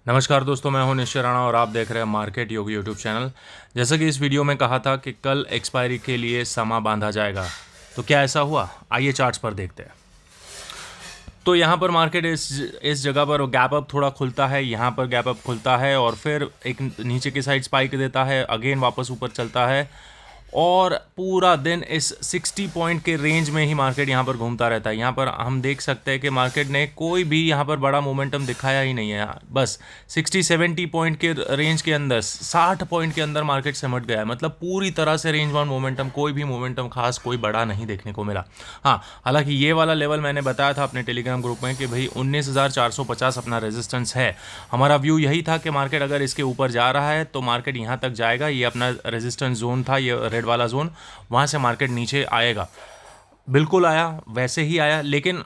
नमस्कार दोस्तों, मैं हूं निश्चय राणा और आप देख रहे हैं मार्केट योग यूट्यूब चैनल। जैसा कि इस वीडियो में कहा था कि कल एक्सपायरी के लिए समा बांधा जाएगा, तो क्या ऐसा हुआ? आइए चार्ट्स पर देखते हैं। तो यहाँ पर मार्केट इस जगह पर गैप अप थोड़ा खुलता है, यहाँ पर गैप अप खुलता है और फिर एक नीचे की साइड स्पाइक देता है, अगेन वापस ऊपर चलता है और पूरा दिन इस 60 पॉइंट के रेंज में ही मार्केट यहाँ पर घूमता रहता है। यहाँ पर हम देख सकते हैं कि मार्केट ने कोई भी यहाँ पर बड़ा मोमेंटम दिखाया ही नहीं है। बस 60-70 पॉइंट के रेंज के अंदर, 60 पॉइंट के अंदर मार्केट सिमट गया है। मतलब पूरी तरह से रेंज बाउंड मोमेंटम, कोई भी मोमेंटम खास कोई बड़ा नहीं देखने को मिला। हाँ, हालांकि ये वाला लेवल मैंने बताया था अपने टेलीग्राम ग्रुप में कि भाई 19,450 अपना रेजिस्टेंस है। हमारा व्यू यही था कि मार्केट अगर इसके ऊपर जा रहा है तो मार्केट यहाँ तक जाएगा। ये अपना रेजिस्टेंस जोन था, ये रेड वाला जोन, वहाँ से मार्केट नीचे आएगा। बिल्कुल आया, वैसे ही आया, लेकिन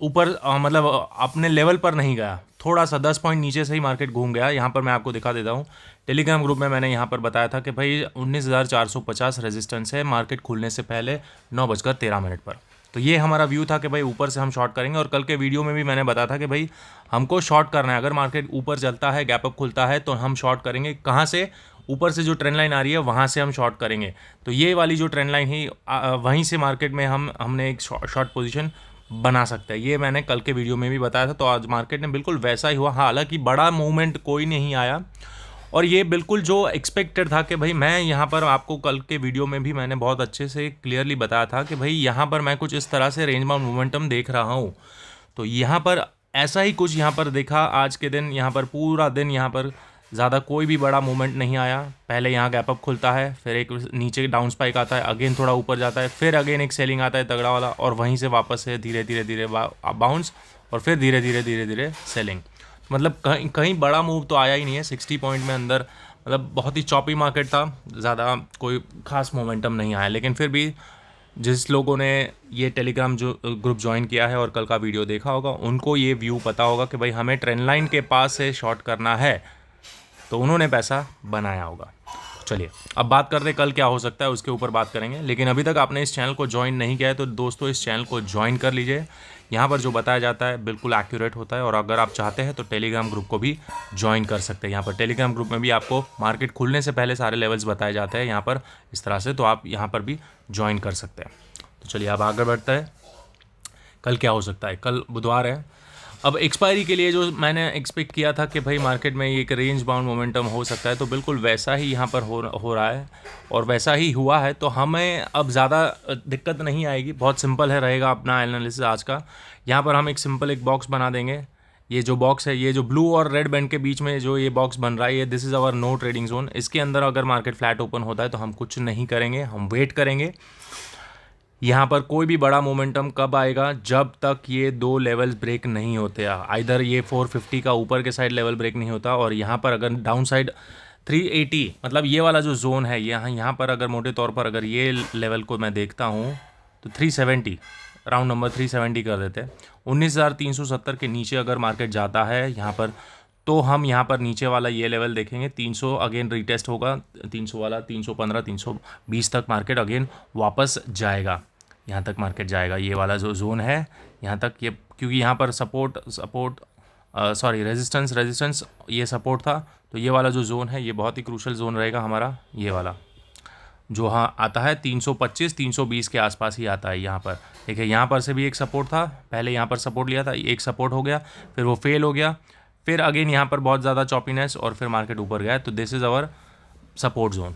ऊपर मतलब अपने लेवल पर नहीं गया। थोड़ा सा 10 पॉइंट नीचे से ही मार्केट घूम गया। यहाँ पर मैं आपको दिखा देता हूँ, टेलीग्राम ग्रुप में मैंने यहाँ पर बताया था कि भाई 19,450 रेजिस्टेंस है मार्केट खुलने से पहले 9:13 पर। तो ये हमारा व्यू था कि भाई ऊपर से हम शॉर्ट करेंगे। और कल के वीडियो में भी मैंने बताया था कि भाई हमको शॉर्ट करना है। अगर मार्केट ऊपर चलता है, गैप अप खुलता है, तो हम शॉर्ट करेंगे। कहाँ से? ऊपर से जो ट्रेंड लाइन आ रही है वहाँ से हम शॉर्ट करेंगे। तो ये वाली जो ट्रेंड लाइन है, वहीं से मार्केट में हमने एक शॉर्ट पोजीशन बना सकते हैं। ये मैंने कल के वीडियो में भी बताया था। तो आज मार्केट ने बिल्कुल वैसा ही हुआ। हालांकि बड़ा मूवमेंट कोई नहीं आया और ये बिल्कुल जो एक्सपेक्टेड था कि भाई, मैं यहाँ पर आपको कल के वीडियो में भी मैंने बहुत अच्छे से क्लियरली बताया था कि भाई यहाँ पर मैं कुछ इस तरह से रेंज बाउंड मोमेंटम देख रहा हूँ। तो यहाँ पर ऐसा ही कुछ यहाँ पर देखा आज के दिन। यहाँ पर पूरा दिन यहाँ पर ज़्यादा कोई भी बड़ा मूवमेंट नहीं आया। पहले यहाँ गैप अप खुलता है, फिर एक नीचे डाउन स्पाइक आता है, अगेन थोड़ा ऊपर जाता है, फिर अगेन एक सेलिंग आता है तगड़ा वाला, और वहीं से वापस से धीरे धीरे धीरे बाउंस, और फिर धीरे धीरे धीरे धीरे सेलिंग। मतलब कहीं कहीं बड़ा मूव तो आया ही नहीं है 60 पॉइंट में अंदर। मतलब बहुत ही चॉपी मार्केट था, ज़्यादा कोई खास मोमेंटम नहीं आया। लेकिन फिर भी जिस लोगों ने ये टेलीग्राम जो ग्रुप ज्वाइन किया है और कल का वीडियो देखा होगा, उनको ये व्यू पता होगा कि भाई हमें ट्रेंड लाइन के पास से शॉर्ट करना है, तो उन्होंने पैसा बनाया होगा। चलिए अब बात करते हैं कल क्या हो सकता है, उसके ऊपर बात करेंगे। लेकिन अभी तक आपने इस चैनल को ज्वाइन नहीं किया है तो दोस्तों इस चैनल को ज्वाइन कर लीजिए। यहाँ पर जो बताया जाता है बिल्कुल एक्यूरेट होता है। और अगर आप चाहते हैं तो टेलीग्राम ग्रुप को भी ज्वाइन कर सकते हैं। यहाँ पर टेलीग्राम ग्रुप में भी आपको मार्केट खुलने से पहले सारे लेवल्स बताए जाते हैं यहाँ पर इस तरह से, तो आप यहाँ पर भी ज्वाइन कर सकते हैं। तो चलिए अब आगे बढ़ते हैं। कल क्या हो सकता है? कल बुधवार है। अब एक्सपायरी के लिए जो मैंने एक्सपेक्ट किया था कि भाई मार्केट में एक रेंज बाउंड मोमेंटम हो सकता है, तो बिल्कुल वैसा ही यहाँ पर हो रहा है और वैसा ही हुआ है। तो हमें अब ज़्यादा दिक्कत नहीं आएगी। बहुत सिंपल है रहेगा अपना एनालिसिस आज का। यहाँ पर हम एक सिंपल एक बॉक्स बना देंगे। ये जो बॉक्स है, ये जो ब्लू और रेड बैंड के बीच में जो ये बॉक्स बन रहा है, ये this is our no trading zone. इसके अंदर अगर मार्केट फ्लैट ओपन होता है तो हम कुछ नहीं करेंगे, हम वेट करेंगे। यहाँ पर कोई भी बड़ा मोमेंटम कब आएगा? जब तक ये दो लेवल्स ब्रेक नहीं होते। आइदर ये 450 का ऊपर के साइड लेवल ब्रेक नहीं होता, और यहाँ पर अगर डाउन साइड 380, मतलब ये वाला जो जोन है, यहाँ पर अगर मोटे तौर पर अगर ये लेवल को मैं देखता हूँ तो 370, राउंड नंबर 370 कर देते हैं। 19,370 के नीचे अगर मार्केट जाता है यहाँ पर, तो हम यहाँ पर नीचे वाला ये लेवल देखेंगे 300, अगेन रीटेस्ट होगा 300 वाला, 315, 320 तक मार्केट अगेन वापस जाएगा। यहाँ तक मार्केट जाएगा, ये वाला जो जोन है यहाँ तक। ये क्योंकि यहाँ पर रेजिस्टेंस ये सपोर्ट था, तो ये वाला जो जोन है ये बहुत ही क्रूशल जोन रहेगा हमारा। ये वाला जो हाँ आता है 325, 320 के आसपास ही आता है यहाँ पर। देखिए यहाँ पर से भी एक सपोर्ट था, पहले यहाँ पर सपोर्ट लिया था, एक सपोर्ट हो गया, फिर वो फेल हो गया, फिर अगेन यहाँ पर बहुत ज़्यादा चॉपीनेस और फिर मार्केट ऊपर गया। तो this is our support zone.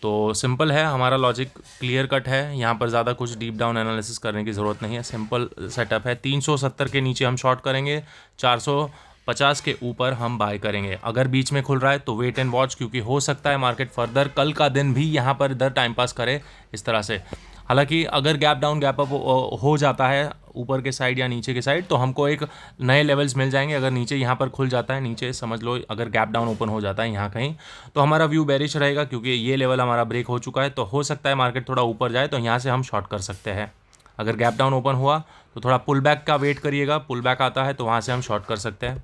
तो सिंपल है, हमारा लॉजिक क्लियर कट है। यहाँ पर ज़्यादा कुछ डीप डाउन एनालिसिस करने की ज़रूरत नहीं है, सिंपल सेटअप है। 370 के नीचे हम शॉर्ट करेंगे, 450 के ऊपर हम बाय करेंगे। अगर बीच में खुल रहा है तो वेट एंड वॉच, क्योंकि हो सकता है मार्केट फर्दर कल का दिन भी यहाँ पर इधर टाइम पास करे इस तरह से। हालांकि अगर गैप डाउन गैप अप हो जाता है ऊपर के साइड या नीचे के साइड, तो हमको एक नए लेवल्स मिल जाएंगे। अगर नीचे यहाँ पर खुल जाता है, नीचे समझ लो अगर गैप डाउन ओपन हो जाता है यहाँ कहीं, तो हमारा व्यू बेरिश रहेगा, क्योंकि ये लेवल हमारा ब्रेक हो चुका है। तो हो सकता है मार्केट थोड़ा ऊपर जाए, तो यहाँ से हम शॉर्ट कर सकते हैं। अगर गैप डाउन ओपन हुआ तो थोड़ा पुल बैक का वेट करिएगा, पुल बैक आता है तो वहाँ से हम शॉर्ट कर सकते हैं।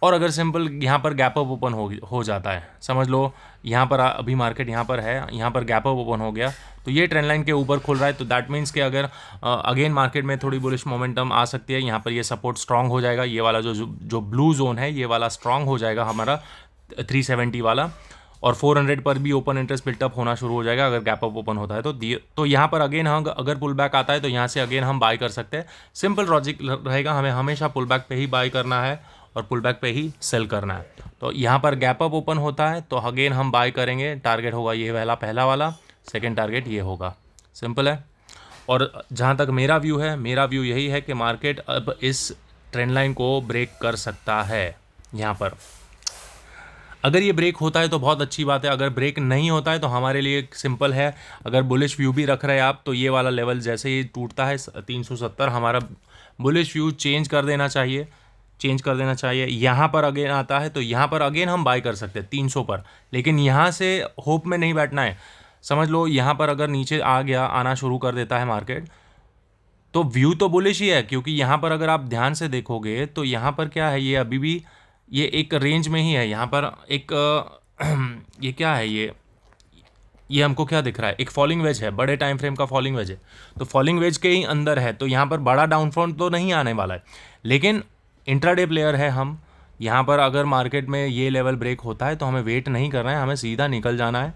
और अगर सिंपल यहाँ पर गैप अप ओपन हो जाता है, समझ लो यहाँ पर अभी मार्केट यहाँ पर है, यहाँ पर गैप अप ओपन हो गया तो ये ट्रेंड लाइन के ऊपर खुल रहा है, तो दैट मीन्स कि अगर अगेन मार्केट में थोड़ी बुलिश मोमेंटम आ सकती है। यहाँ पर ये सपोर्ट स्ट्रांग हो जाएगा, ये वाला जो ब्लू जोन है ये वाला स्ट्रांग हो जाएगा हमारा 370 वाला, और 400 पर भी ओपन इंटरेस्ट बिल्टअप होना शुरू हो जाएगा अगर गैप अप ओपन होता है तो यहाँ पर अगेन हम अगर पुल बैक आता है तो यहाँ से अगेन हम बाय कर सकते हैं। सिंपल लॉजिक रहेगा, हमें हमेशा पुल बैक पे ही बाय करना है और पुल बैक पे ही सेल करना है। तो यहाँ पर गैप अप ओपन होता है तो अगेन हम बाय करेंगे, टारगेट होगा ये वाला पहला वाला, सेकेंड टारगेट ये होगा, सिंपल है। और जहाँ तक मेरा व्यू है, मेरा व्यू यही है कि मार्केट अब इस ट्रेंड लाइन को ब्रेक कर सकता है। यहाँ पर अगर ये ब्रेक होता है तो बहुत अच्छी बात है, अगर ब्रेक नहीं होता है तो हमारे लिए सिंपल है, अगर बुलिश व्यू भी रख रहे हैं आप तो ये वाला लेवल जैसे ही टूटता है 370, हमारा बुलिश व्यू चेंज कर देना चाहिए। यहाँ पर अगेन आता है तो यहाँ पर अगेन हम बाय कर सकते हैं 300 पर, लेकिन यहाँ से होप में नहीं बैठना है। समझ लो यहाँ पर अगर नीचे आना शुरू कर देता है मार्केट तो व्यू तो बुलिश ही है, क्योंकि यहाँ पर अगर आप ध्यान से देखोगे तो यहाँ पर क्या है, ये अभी भी ये एक रेंज में ही है। यहाँ पर एक ये क्या है, ये हमको क्या दिख रहा है, एक फॉलिंग वेज है, बड़े टाइम फ्रेम का फॉलिंग वेज है, तो फॉलिंग वेज के ही अंदर है, तो यहाँ पर बड़ा डाउनफॉल तो नहीं आने वाला है। लेकिन इंट्राडे प्लेयर है हम, यहाँ पर अगर मार्केट में ये लेवल ब्रेक होता है तो हमें वेट नहीं करना है, हमें सीधा निकल जाना है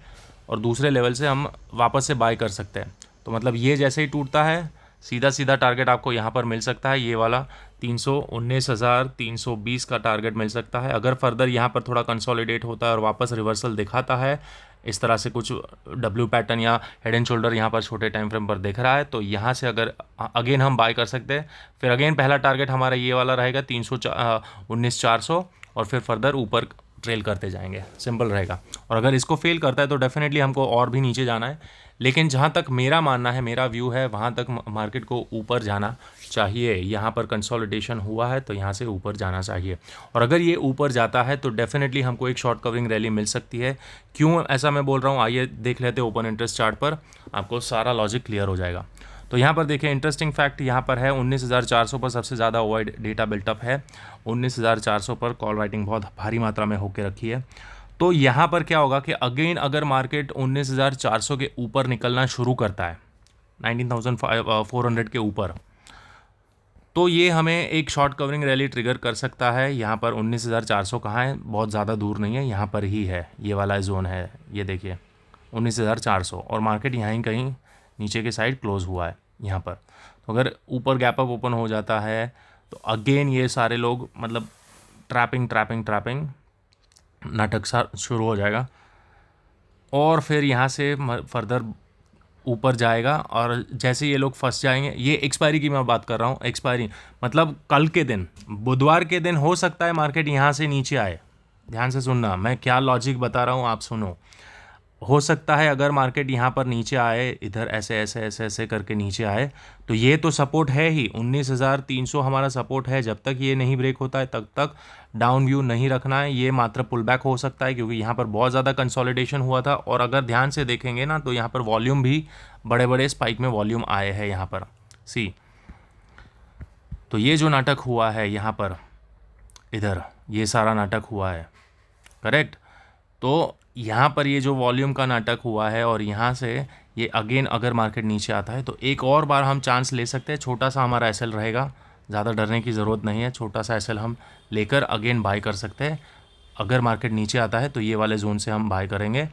और दूसरे लेवल से हम वापस से बाय कर सकते हैं। तो मतलब ये जैसे ही टूटता है सीधा टारगेट आपको यहाँ पर मिल सकता है, ये वाला 319,320 का टारगेट मिल सकता है। अगर फर्दर यहाँ पर थोड़ा कंसोलिडेट होता है और वापस रिवर्सल दिखाता है, इस तरह से कुछ डब्ल्यू पैटर्न या हेड एंड शोल्डर यहाँ पर छोटे टाइम फ्रेम पर दिख रहा है, तो यहाँ से अगर अगेन हम बाय कर सकते हैं। फिर अगेन पहला टारगेट हमारा ये वाला रहेगा 319,400 और फिर फर्दर ऊपर ट्रेल करते जाएंगे, सिंपल रहेगा। और अगर इसको फेल करता है तो डेफिनेटली हमको और भी नीचे जाना है, लेकिन जहाँ तक मेरा मानना है, मेरा व्यू है, वहाँ तक मार्केट को ऊपर जाना चाहिए। यहाँ पर कंसोलिडेशन हुआ है तो यहाँ से ऊपर जाना चाहिए, और अगर ये ऊपर जाता है तो डेफिनेटली हमको एक शॉर्ट कवरिंग रैली मिल सकती है। क्यों ऐसा मैं बोल रहा हूँ, आइए देख लेते हैं ओपन इंटरेस्ट चार्ट पर, आपको सारा लॉजिक क्लियर हो जाएगा। तो यहाँ पर देखिए इंटरेस्टिंग फैक्ट यहाँ पर है 19,400 पर सबसे ज़्यादा ओवाइड डेटा बिल्टअप है। 19,400 पर कॉल राइटिंग बहुत भारी मात्रा में होकर रखी है। तो यहाँ पर क्या होगा कि अगेन अगर मार्केट 19,400 के ऊपर निकलना शुरू करता है, 19,400 के ऊपर, तो ये हमें एक शॉर्ट कवरिंग रैली ट्रिगर कर सकता है। यहाँ पर 19,400 कहाँ है, बहुत ज़्यादा दूर नहीं है, यहाँ पर ही है, ये वाला जोन है, ये देखिए 19,400, और मार्केट यहाँ ही कहीं नीचे के साइड क्लोज हुआ है यहाँ पर। तो अगर ऊपर गैप अप ओपन हो जाता है तो अगेन ये सारे लोग मतलब ट्रैपिंग नाटक सा शुरू हो जाएगा, और फिर यहाँ से फर्दर ऊपर जाएगा। और जैसे ये लोग फंस जाएंगे, ये एक्सपायरी की मैं बात कर रहा हूँ, एक्सपायरी मतलब कल के दिन, बुधवार के दिन हो सकता है मार्केट यहाँ से नीचे आए। ध्यान से सुनना, मैं क्या लॉजिक बता रहा हूँ आप सुनो। हो सकता है अगर मार्केट यहाँ पर नीचे आए, इधर ऐसे करके नीचे आए, तो ये तो सपोर्ट है ही, 19,300 हमारा सपोर्ट है। जब तक ये नहीं ब्रेक होता है तब तक डाउन व्यू नहीं रखना है, ये मात्र पुल बैक हो सकता है, क्योंकि यहाँ पर बहुत ज़्यादा कंसोलिडेशन हुआ था। और अगर ध्यान से देखेंगे ना तो यहाँ पर वॉल्यूम भी बड़े स्पाइक में वॉल्यूम आए हैं यहाँ पर, सी। तो ये जो नाटक हुआ है यहाँ पर, इधर ये सारा नाटक हुआ है, करेक्ट। तो यहाँ पर ये जो वॉल्यूम का नाटक हुआ है, और यहाँ से ये अगेन अगर मार्केट नीचे आता है तो एक और बार हम चांस ले सकते हैं। छोटा सा हमारा एसएल रहेगा, ज़्यादा डरने की ज़रूरत नहीं है, छोटा सा एसएल हम लेकर अगेन बाय कर सकते हैं। अगर मार्केट नीचे आता है तो ये वाले जोन से हम बाय करेंगे,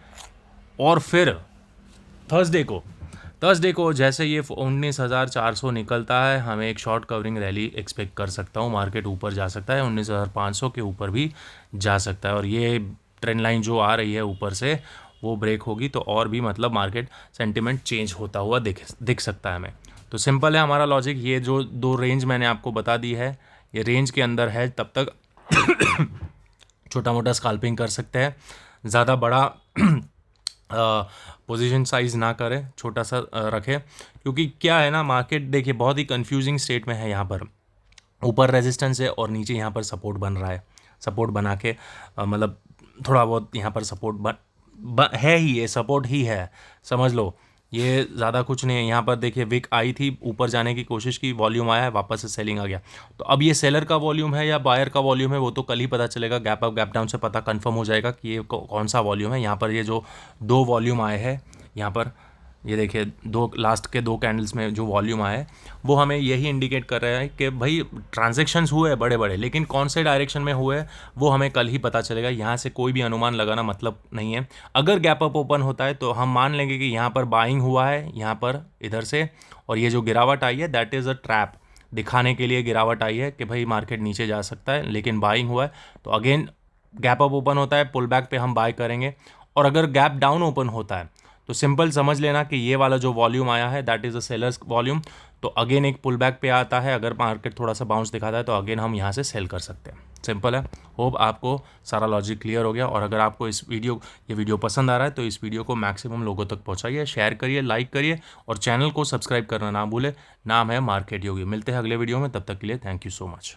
और फिर थर्सडे को जैसे ये 19,400 निकलता है, हमें एक शॉर्ट कवरिंग रैली एक्सपेक्ट कर सकता हूँ। मार्केट ऊपर जा सकता है, 19,500 के ऊपर भी जा सकता है, और ये ट्रेंड लाइन जो आ रही है ऊपर से वो ब्रेक होगी तो और भी मतलब मार्केट सेंटिमेंट चेंज होता हुआ दिख सकता है हमें। तो सिंपल है हमारा लॉजिक, ये जो दो रेंज मैंने आपको बता दी है, ये रेंज के अंदर है, तब तक छोटा मोटा स्काल्पिंग कर सकते हैं, ज़्यादा बड़ा पोजीशन साइज ना करें, छोटा सा रखें। क्योंकि क्या है ना, मार्केट देखिए बहुत ही कंफ्यूजिंग स्टेट में है। यहाँ पर ऊपर रेजिस्टेंस है और नीचे यहाँ पर सपोर्ट बन रहा है, सपोर्ट बना के मतलब थोड़ा बहुत यहाँ पर सपोर्ट है ही, ये सपोर्ट ही है, समझ लो। ये ज़्यादा कुछ नहीं है। यहाँ पर देखिए विक आई थी, ऊपर जाने की कोशिश की, वॉल्यूम आया है, वापस से सेलिंग आ गया। तो अब ये सेलर का वॉल्यूम है या बायर का वॉल्यूम है वो तो कल ही पता चलेगा। गैप अप गैप डाउन से पता कंफर्म हो जाएगा कि ये कौन सा वॉल्यूम है। यहाँ पर ये जो दो वॉल्यूम आए हैं, यहाँ पर ये देखिए दो लास्ट के दो कैंडल्स में जो वॉल्यूम आया है वो हमें यही इंडिकेट कर रहा है कि भाई ट्रांजैक्शंस हुए हैं बड़े बड़े, लेकिन कौन से डायरेक्शन में हुए हैं वो हमें कल ही पता चलेगा। यहाँ से कोई भी अनुमान लगाना मतलब नहीं है। अगर गैप अप ओपन होता है तो हम मान लेंगे कि यहाँ पर बाइंग हुआ है, यहाँ पर इधर से, और ये जो गिरावट आई है दैट इज़ अ ट्रैप, दिखाने के लिए गिरावट आई है कि भाई मार्केट नीचे जा सकता है, लेकिन बाइंग हुआ है। तो अगेन गैप अप ओपन होता है, पुल बैक पे हम बाय करेंगे। और अगर गैप डाउन ओपन होता है तो सिंपल समझ लेना कि ये वाला जो वॉल्यूम आया है that is a sellers volume. तो अगेन एक पुल बैक पे आता है, अगर मार्केट थोड़ा सा बाउंस दिखाता है तो अगेन हम यहाँ से सेल कर सकते हैं। सिंपल है। होप आपको सारा लॉजिक क्लियर हो गया। और अगर आपको ये वीडियो पसंद आ रहा है तो इस वीडियो को मैक्सिमम लोगों तक पहुँचाइए, शेयर करिए, लाइक करिए और चैनल को सब्सक्राइब करना ना भूले। नाम है मार्केट योगी। मिलते हैं अगले वीडियो में, तब तक के लिए थैंक यू सो मच।